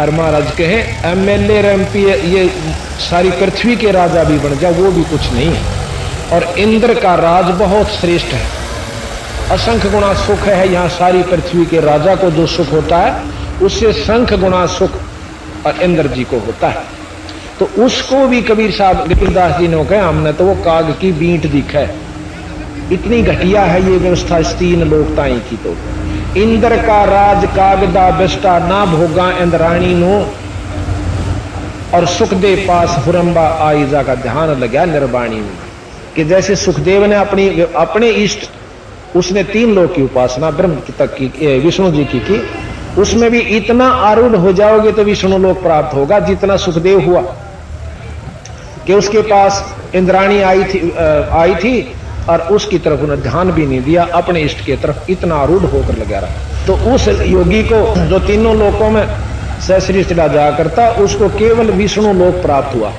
और महाराज कहे MLA MP ये सारी पृथ्वी के राजा भी बन जाए वो भी कुछ नहीं है। और इंद्र का राज बहुत श्रेष्ठ है, असंख्य गुणा सुख है। यहाँ सारी पृथ्वी के राजा को जो सुख होता है उससे संख्य गुणा सुख और इंद्र जी को होता है। तो उसको भी कबीर साहब कबीरदास जी ने कहा हमने तो वो काग की बींट दिखा है, इतनी घटिया है ये व्यवस्था इस तीन लोकताई की। तो इंद्र का राज कागदा बेस्टा ना भोगा इंद्राणी नो, और सुखदेव पास हुरंबा आईजा का ध्यान लगा निर्वाणी में। कि जैसे सुखदेव ने अपने इष्ट उसने तीन लोक की उपासना ब्रह्म तक की विष्णु जी की, उसमें भी इतना आरूढ़ हो जाओगे तो विष्णु लोक प्राप्त होगा जितना सुखदेव हुआ कि उसके पास इंद्राणी आई थी और उसकी तरफ उन्हें ध्यान भी नहीं दिया, अपने इष्ट की तरफ इतना आरूढ़ होकर लगा रहा। तो उस योगी को जो तीनों लोकों में सश्रेष्ठ जा करता उसको केवल विष्णु लोक प्राप्त हुआ,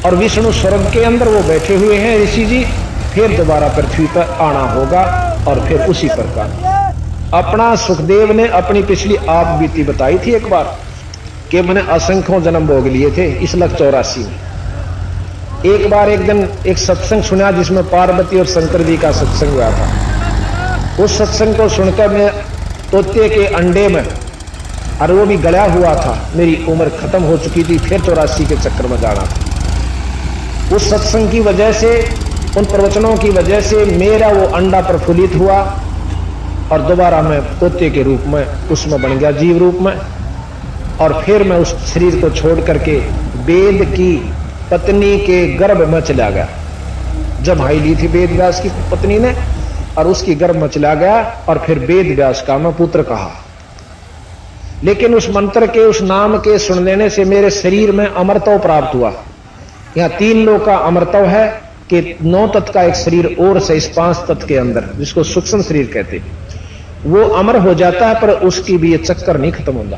और विष्णु स्वर्ग के अंदर वो बैठे हुए हैं ऋषि जी, फिर दोबारा पृथ्वी पर आना होगा। और फिर उसी प्रकार अपना सुखदेव ने अपनी पिछली आप बीती बताई थी एक बार कि मैंने असंख्यों जन्म भोग लिए थे इस लख 84 में। एक बार एक दिन एक सत्संग सुना जिसमें पार्वती और शंकर जी का सत्संग हुआ था। उस सत्संग को सुनकर मैं तोते के अंडे में, और वो भी गला हुआ था, मेरी उम्र खत्म हो चुकी थी, फिर 84 के चक्कर में जाना था। उस सत्संग की वजह से, उन प्रवचनों की वजह से मेरा वो अंडा प्रफुल्लित हुआ और दोबारा मैं तोते के रूप में उसमें बन गया, जीव रूप में। और फिर मैं उस शरीर को छोड़ करके वेद की पत्नी के गर्भ में चला गया। जमाई ली थी वेद व्यास की पत्नी ने, और उसकी गर्भ में चला गया और फिर वेद व्यास का मैं पुत्र कहा। लेकिन उस मंत्र के, उस नाम के सुन लेने से मेरे शरीर में अमरत्व प्राप्त हुआ। यहाँ तीन लोग का अमरत्व है कि 9 तत्व का एक शरीर और से इस 5 तत्व के अंदर, जिसको सूक्ष्म शरीर कहते, वो अमर हो जाता है, पर उसकी भी ये चक्कर नहीं खत्म होता।